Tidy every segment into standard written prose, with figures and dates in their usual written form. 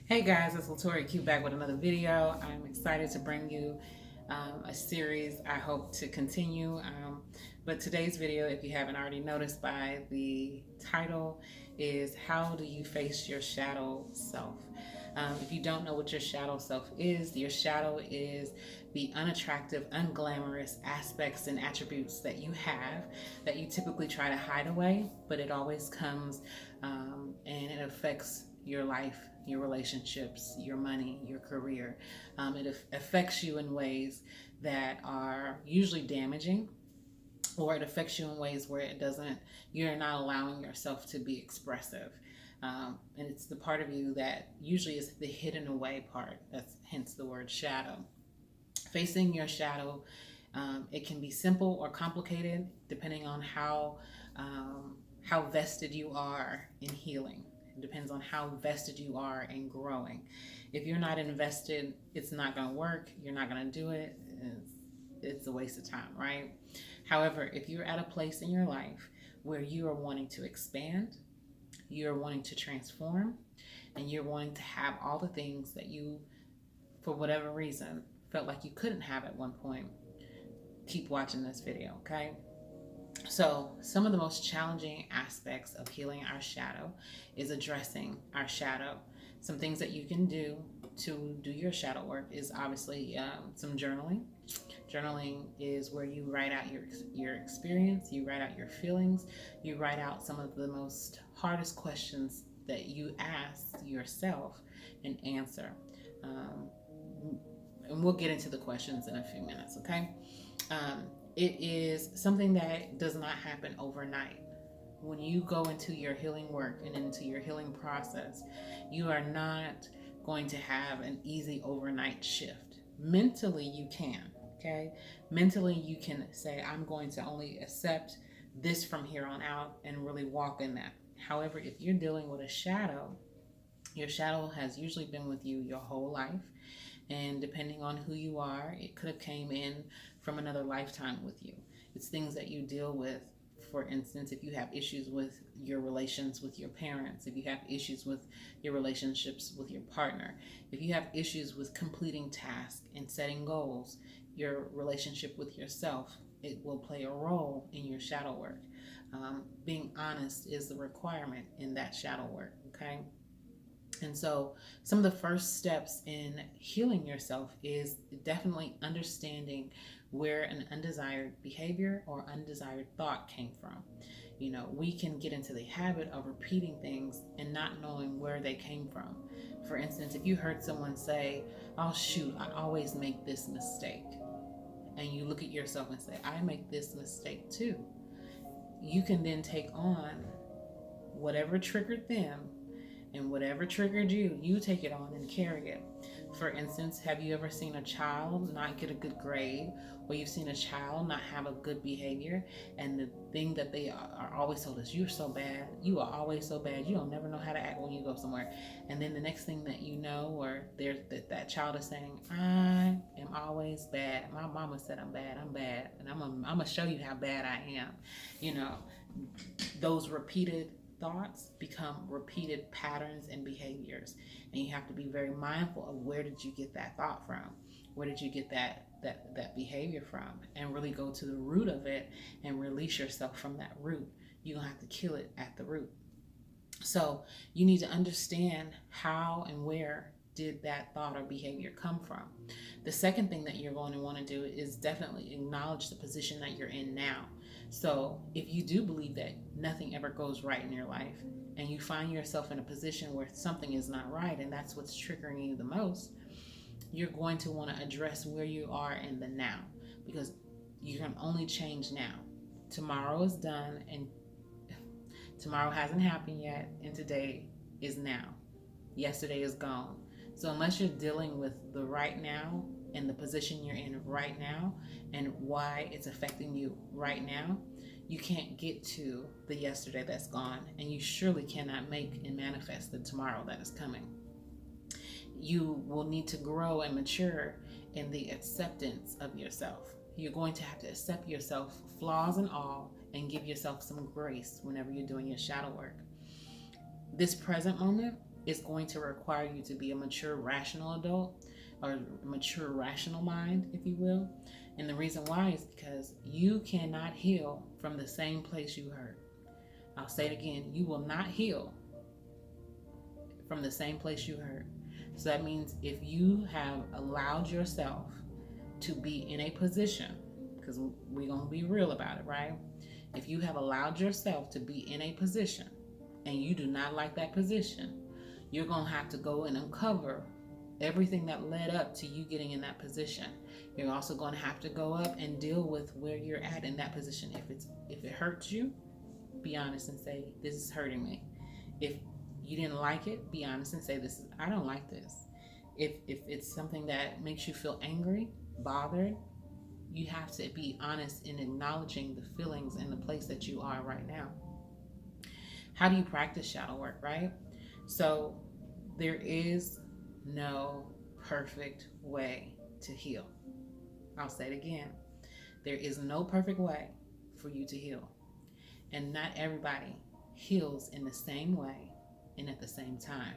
Hey guys, it's Latoria Q back with another video. I'm excited to bring you a series I hope to continue. But today's video, if you haven't already noticed by the title, is How Do You Face Your Shadow Self? If you don't know what your shadow self is, your shadow is the unattractive, unglamorous aspects and attributes that you have that you typically try to hide away, but it always comes and it affects your life, your relationships, your money, your career. It affects you in ways that are usually damaging, or it affects you in ways where you're not allowing yourself to be expressive. And it's the part of you that usually is the hidden away part. That's hence the word shadow. Facing your shadow, it can be simple or complicated depending on how vested you are in healing. It depends on how vested you are in growing. If you're not invested, it's not going to work. You're not going to do it. It's a waste of time, right? However, if you're at a place in your life where you are wanting to expand, you're wanting to transform, and you're wanting to have all the things that you, for whatever reason, felt like you couldn't have at one point, keep watching this video, okay? So, some of the most challenging aspects of healing our shadow is addressing our shadow. Some things that you can do to do your shadow work is obviously some journaling. Journaling is where you write out your experience, you write out your feelings, you write out some of the most hardest questions that you ask yourself and answer. Um, and we'll get into the questions in a few minutes, okay? Um, it is something that does not happen overnight. When you go into your healing work and into your healing process, you are not going to have an easy overnight shift. Mentally, you can, okay? Mentally, you can say, I'm going to only accept this from here on out and really walk in that. However, if you're dealing with a shadow, your shadow has usually been with you your whole life, and depending on who you are, it could have came in from another lifetime with you. It's things that you deal with. For instance, if you have issues with your relations with your parents, if you have issues with your relationships with your partner, if you have issues with completing tasks and setting goals, your relationship with yourself, it will play a role in your shadow work. Being honest is the requirement in that shadow work, okay? And so, some of the first steps in healing yourself is definitely understanding where an undesired behavior or undesired thought came from. You know, we can get into the habit of repeating things and not knowing where they came from. For instance, if you heard someone say, "Oh, shoot, I always make this mistake," and you look at yourself and say, "I make this mistake too," you can then take on whatever triggered them, and whatever triggered you, you take it on and carry it. For instance, have you ever seen a child not get a good grade, or you've seen a child not have a good behavior, and the thing that they are always told is, "You're so bad, you are always so bad, you don't never know how to act when you go somewhere." And then the next thing that you know, or that child is saying, "I am always bad. My mama said I'm bad, and I'm gonna show you how bad I am." You know, those repeated thoughts become repeated patterns and behaviors, and you have to be very mindful of where did you get that thought from, where did you get that behavior from, and really go to the root of it and release yourself from that root. You're gonna have to kill it at the root. So you need to understand how and where did that thought or behavior come from. The second thing that you're going to want to do is definitely acknowledge the position that you're in now. So if you do believe that nothing ever goes right in your life, and you find yourself in a position where something is not right and that's what's triggering you the most, you're going to want to address where you are in the now, because you can only change now. Tomorrow is done, and tomorrow hasn't happened yet, and today is now. Yesterday is gone. So, unless you're dealing with the right now and the position you're in right now and why it's affecting you right now, you can't get to the yesterday that's gone, and you surely cannot make and manifest the tomorrow that is coming. You will need to grow and mature in the acceptance of yourself. You're going to have to accept yourself, flaws and all, and give yourself some grace whenever you're doing your shadow work. This present moment it's going to require you to be a mature, rational adult, or mature, rational mind, if you will. And the reason why is because you cannot heal from the same place you hurt. I'll say it again. You will not heal from the same place you hurt. So that means if you have allowed yourself to be in a position, because we're going to be real about it, right? If you have allowed yourself to be in a position and you do not like that position, you're going to have to go and uncover everything that led up to you getting in that position. You're also going to have to go up and deal with where you're at in that position. If it hurts you, be honest and say, this is hurting me. If you didn't like it, be honest and say, I don't like this. If it's something that makes you feel angry, bothered, you have to be honest in acknowledging the feelings and the place that you are right now. How do you practice shadow work, right? So there is no perfect way to heal. I'll say it again. There is no perfect way for you to heal. And not everybody heals in the same way and at the same time.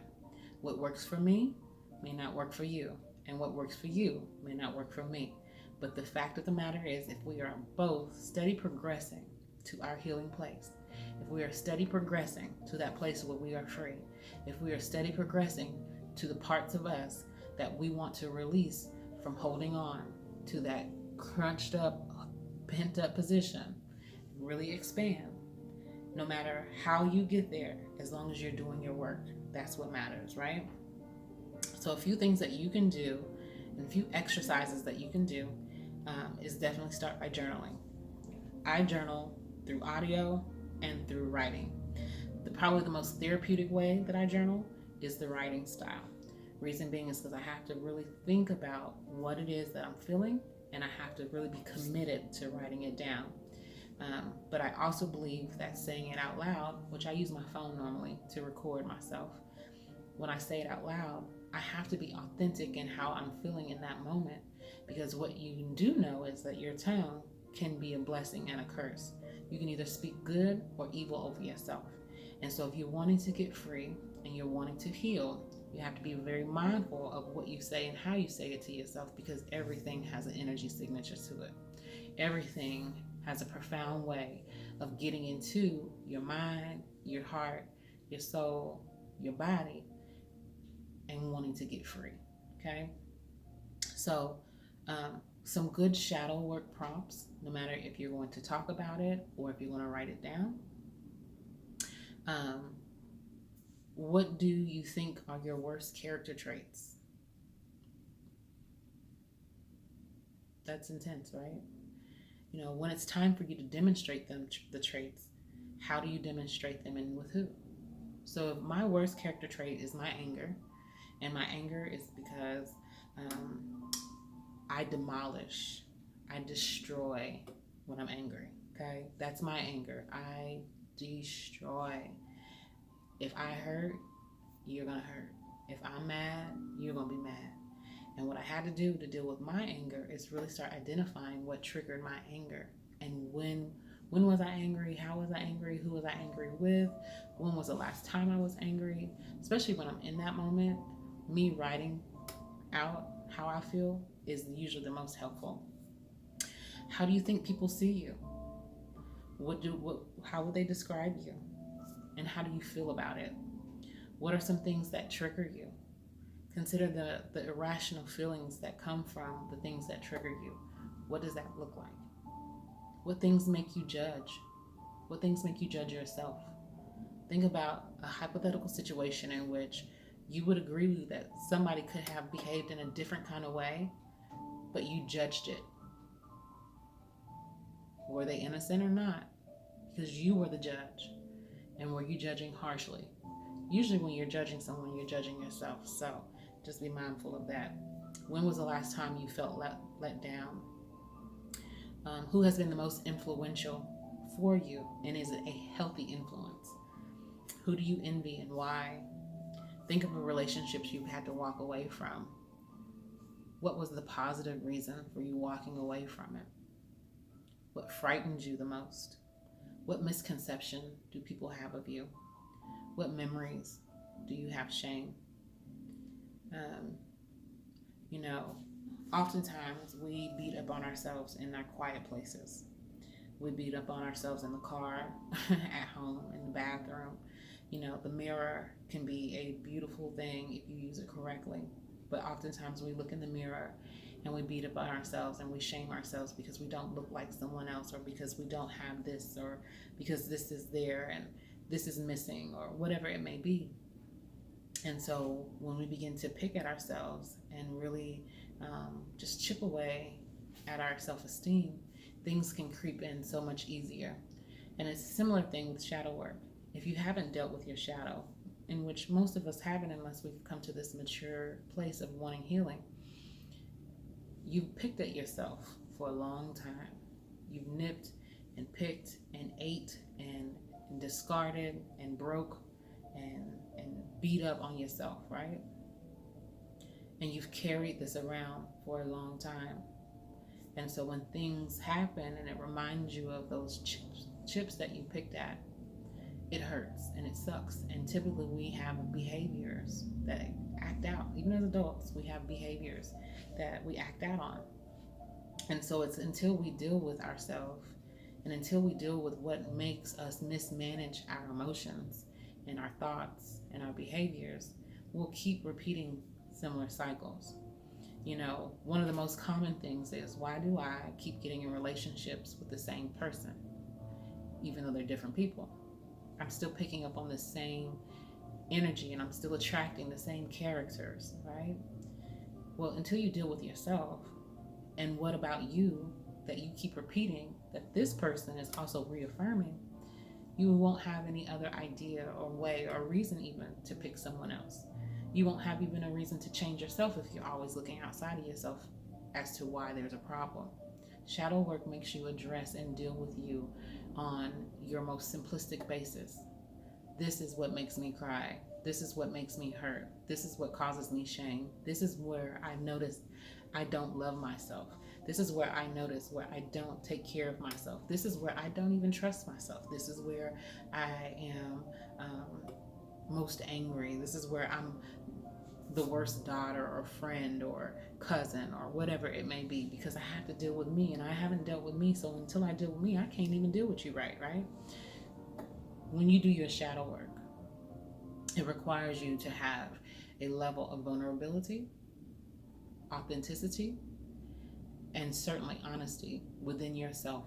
What works for me may not work for you, and what works for you may not work for me. But the fact of the matter is, if we are both steady progressing to our healing place, if we are steady progressing to that place where we are free, if we are steady progressing to the parts of us that we want to release from holding on to that crunched up, pent up position, really expand. No matter how you get there, as long as you're doing your work, that's what matters, right? So a few things that you can do and a few exercises that you can do is definitely start by journaling. I journal through audio and through writing. Probably the most therapeutic way that I journal is the writing style. Reason being is because I have to really think about what it is that I'm feeling, and I have to really be committed to writing it down. But I also believe that saying it out loud, which I use my phone normally to record myself, when I say it out loud, I have to be authentic in how I'm feeling in that moment, because what you do know is that your tongue can be a blessing and a curse. You can either speak good or evil over yourself. And so if you're wanting to get free and you're wanting to heal, you have to be very mindful of what you say and how you say it to yourself, because everything has an energy signature to it. Everything has a profound way of getting into your mind, your heart, your soul, your body, and wanting to get free. Okay? So, some good shadow work prompts, no matter if you're going to talk about it or if you're going to write it down. What do you think are your worst character traits? That's intense, right? You know, when it's time for you to demonstrate them, the traits, how do you demonstrate them and with who? So if my worst character trait is my anger, and my anger is because I demolish, I destroy when I'm angry, okay? That's my anger. I destroy. If I hurt, you're gonna hurt. If I'm mad, you're gonna be mad. And what I had to do to deal with my anger is really start identifying what triggered my anger, and when was I angry, how was I angry, who was I angry with, when was the last time I was angry. Especially when I'm in that moment, me writing out how I feel is usually the most helpful. How do you think people see you? How would they describe you? And how do you feel about it? What are some things that trigger you? Consider the irrational feelings that come from the things that trigger you. What does that look like? What things make you judge? What things make you judge yourself? Think about a hypothetical situation in which you would agree that somebody could have behaved in a different kind of way, but you judged it. Were they innocent or not? Because you were the judge. And were you judging harshly? Usually when you're judging someone, you're judging yourself. So just be mindful of that. When was the last time you felt let down? Who has been the most influential for you? And is it a healthy influence? Who do you envy and why? Think of the relationships you've had to walk away from. What was the positive reason for you walking away from it? What frightened you the most? What misconception do people have of you? What memories Do you have shame? Um, you know, Oftentimes we beat up on ourselves in our quiet places. We beat up on ourselves in the car, at home, in the bathroom. The mirror can be a beautiful thing if you use it correctly. But oftentimes we look in the mirror and we beat up on ourselves and we shame ourselves because we don't look like someone else, or because we don't have this, or because this is there and this is missing, or whatever it may be. And so when we begin to pick at ourselves and really just chip away at our self esteem, things can creep in so much easier. And it's a similar thing with shadow work. If you haven't dealt with your shadow, in which most of us haven't unless we've come to this mature place of wanting healing, you've picked at yourself for a long time. You've nipped and picked and ate and discarded and broke and beat up on yourself, right? And you've carried this around for a long time. And so when things happen and it reminds you of those chips that you picked at, it hurts and it sucks. And typically we have behaviors that act out. Even as adults, we have behaviors that we act out on. And so it's until we deal with ourselves and until we deal with what makes us mismanage our emotions and our thoughts and our behaviors, we'll keep repeating similar cycles. One of the most common things is, why do I keep getting in relationships with the same person, even though they're different people? I'm still picking up on the same energy and I'm still attracting the same characters, right? Well, until you deal with yourself and what about you that you keep repeating that this person is also reaffirming, you won't have any other idea or way or reason even to pick someone else. You won't have even a reason to change yourself if you're always looking outside of yourself as to why there's a problem. Shadow work makes you address and deal with you on your most simplistic basis. This is what makes me cry. This is what makes me hurt. This is what causes me shame. This is where I notice I don't love myself. This is where I notice where I don't take care of myself. This is where I don't even trust myself. This is where I am most angry. This is where I'm the worst daughter or friend or cousin or whatever it may be, because I have to deal with me and I haven't dealt with me. So until I deal with me, I can't even deal with you right? When you do your shadow work, it requires you to have a level of vulnerability, authenticity, and certainly honesty within yourself.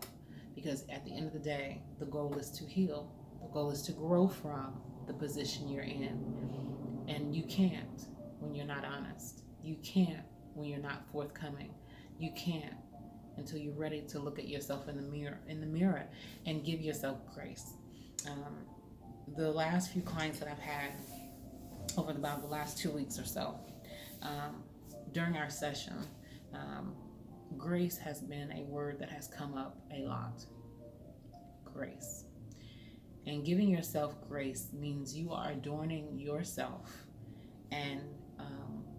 Because at the end of the day, the goal is to heal. The goal is to grow from the position you're in. And you can't when you're not honest. You can't when you're not forthcoming. You can't until you're ready to look at yourself in the mirror and give yourself grace. The last few clients that I've had over about the last 2 weeks or so, during our session, grace has been a word that has come up a lot. Grace. And giving yourself grace means you are adorning yourself and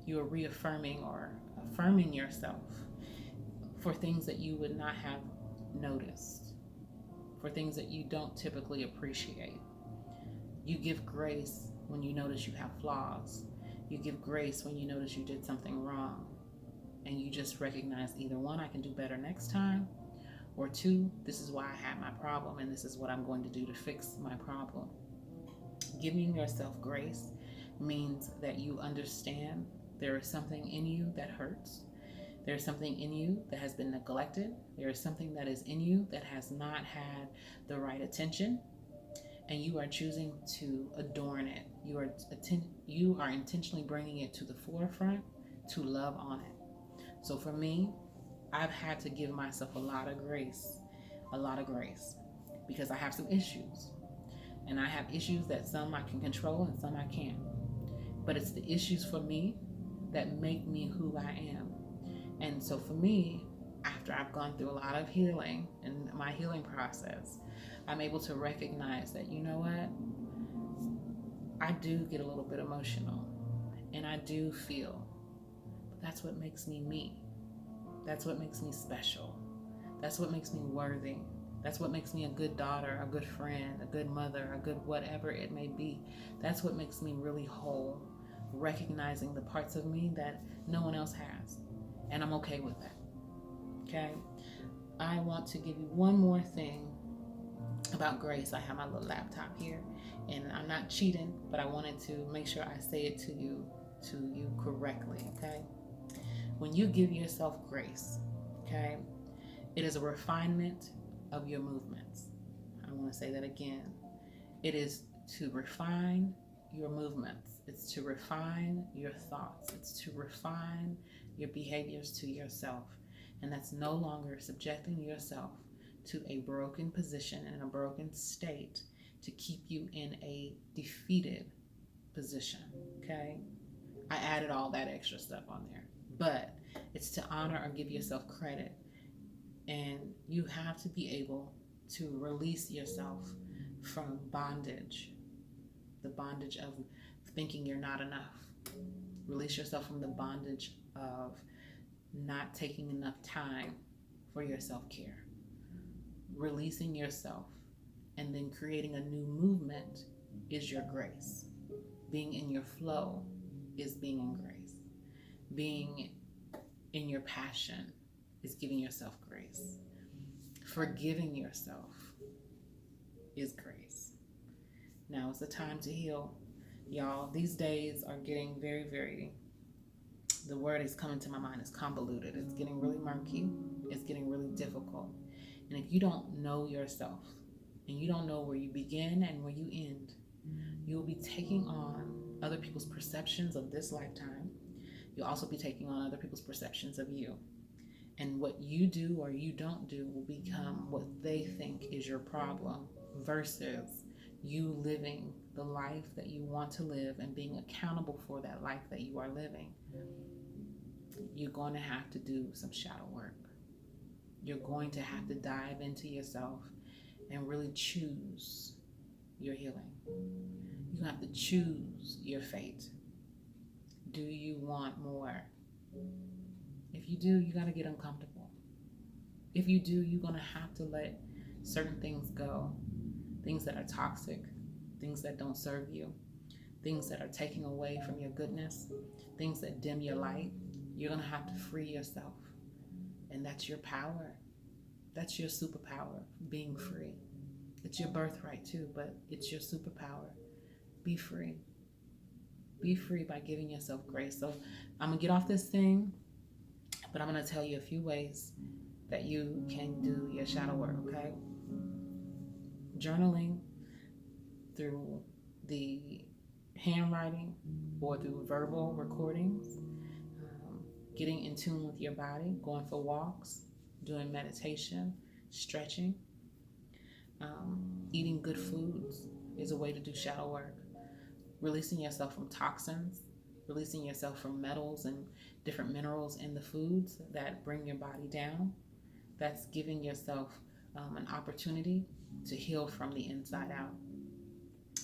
you are reaffirming or affirming yourself for things that you would not have noticed, for things that you don't typically appreciate. You give grace when you notice you have flaws. You give grace when you notice you did something wrong. And you just recognize either one, I can do better next time, or two, this is why I had my problem and this is what I'm going to do to fix my problem. Giving yourself grace means that you understand there is something in you that hurts. There's something in you that has been neglected. There is something that is in you that has not had the right attention, and you are choosing to adorn it. You are intentionally bringing it to the forefront to love on it. So for me, I've had to give myself a lot of grace, because I have some issues. And I have issues that some I can control and some I can't. But it's the issues for me that make me who I am. And so for me, after I've gone through a lot of healing and my healing process, I'm able to recognize that, you know what? I do get a little bit emotional and I do feel, but that's what makes me me. That's what makes me special. That's what makes me worthy. That's what makes me a good daughter, a good friend, a good mother, a good whatever it may be. That's what makes me really whole, recognizing the parts of me that no one else has. And I'm okay with that. Okay? I want to give you one more thing about grace. I have my little laptop here, and I'm not cheating, but I wanted to make sure I say it to you correctly. Okay? When you give yourself grace, okay, it is a refinement of your movements. I want to say that again. It is to refine your movements. It's to refine your thoughts. It's to refine your behaviors to yourself. And that's no longer subjecting yourself to a broken position and a broken state to keep you in a defeated position. Okay? I added all that extra stuff on there. But it's to honor or give yourself credit. And you have to be able to release yourself from bondage, the bondage of thinking you're not enough. Release yourself from the bondage of not taking enough time for your self-care. Releasing yourself and then creating a new movement is your grace. Being in your flow is being in grace. Being in your passion is giving yourself grace. Forgiving yourself is grace. Now is the time to heal. Y'all, these days are getting very, very, the word is coming to my mind, is convoluted. It's getting really murky. It's getting really difficult. And if you don't know yourself, and you don't know where you begin and where you end, you will be taking on other people's perceptions of this lifetime. You'll also be taking on other people's perceptions of you. And what you do or you don't do will become what they think is your problem versus you living the life that you want to live and being accountable for that life that you are living. You're going to have to do some shadow work. You're going to have to dive into yourself and really choose your healing. You have to choose your fate. Do you want more? If you do, you got to get uncomfortable. If you do, you're going to have to let certain things go. Things that are toxic, things that don't serve you, things that are taking away from your goodness, things that dim your light. You're going to have to free yourself. And that's your power. That's your superpower, being free. It's your birthright too, but it's your superpower. Be free. Be free by giving yourself grace. So I'm going to get off this thing, but I'm going to tell you a few ways that you can do your shadow work, okay? Journaling through the handwriting or through verbal recordings, getting in tune with your body, going for walks, doing meditation, stretching, eating good foods is a way to do shadow work. Releasing yourself from toxins, releasing yourself from metals and different minerals in the foods that bring your body down. That's giving yourself an opportunity to heal from the inside out.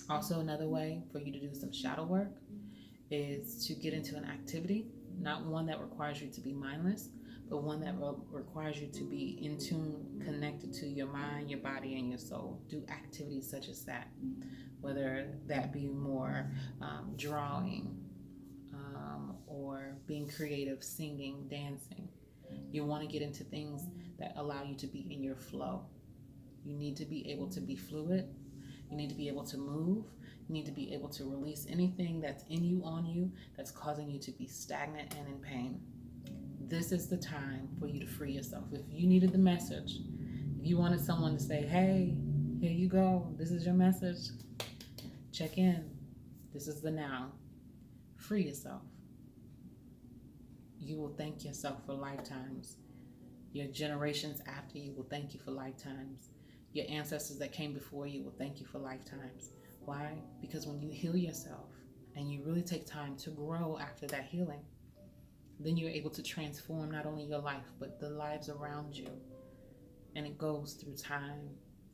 Also, another way for you to do some shadow work is to get into an activity, not one that requires you to be mindless, but one that requires you to be in tune, connected to your mind, your body, and your soul. Do activities such as that, whether that be more drawing or being creative, singing, dancing. You want to get into things that allow you to be in your flow. You need to be able to be fluid. You need to be able to move. You need to be able to release anything that's in you, on you, that's causing you to be stagnant and in pain. This is the time for you to free yourself. If you needed the message, if you wanted someone to say, hey, here you go, this is your message, check in. This is the now. Free yourself. You will thank yourself for lifetimes. Your generations after you will thank you for lifetimes. Your ancestors that came before you will thank you for lifetimes. Why? Because when you heal yourself and you really take time to grow after that healing, then you're able to transform not only your life, but the lives around you. And it goes through time,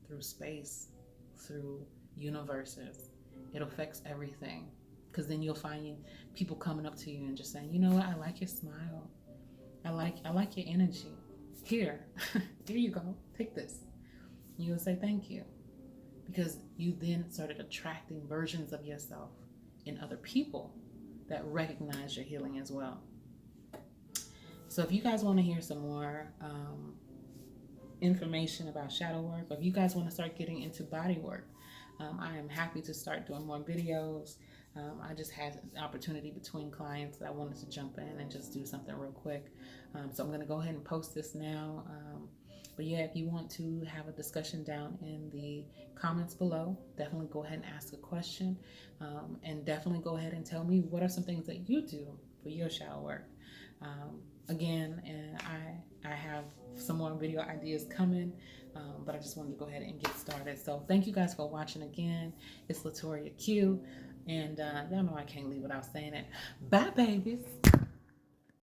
through space, through universes. It affects everything. Because then you'll find people coming up to you and just saying, you know what, I like your smile. I like your energy. Here you go, take this. You'll say thank you, because you then started attracting versions of yourself in other people that recognize your healing as well. So if you guys want to hear some more information about shadow work, or if you guys want to start getting into body work, I am happy to start doing more videos. I just had an opportunity between clients that I wanted to jump in and just do something real quick. So I'm going to go ahead and post this now. But yeah, if you want to have a discussion down in the comments below, definitely go ahead and ask a question. And definitely go ahead and tell me what are some things that you do for your shadow work. Again, and I have some more video ideas coming, but I just wanted to go ahead and get started. So thank you guys for watching again. It's Latoria Q, and y'all know I can't leave without saying it. Bye, babies.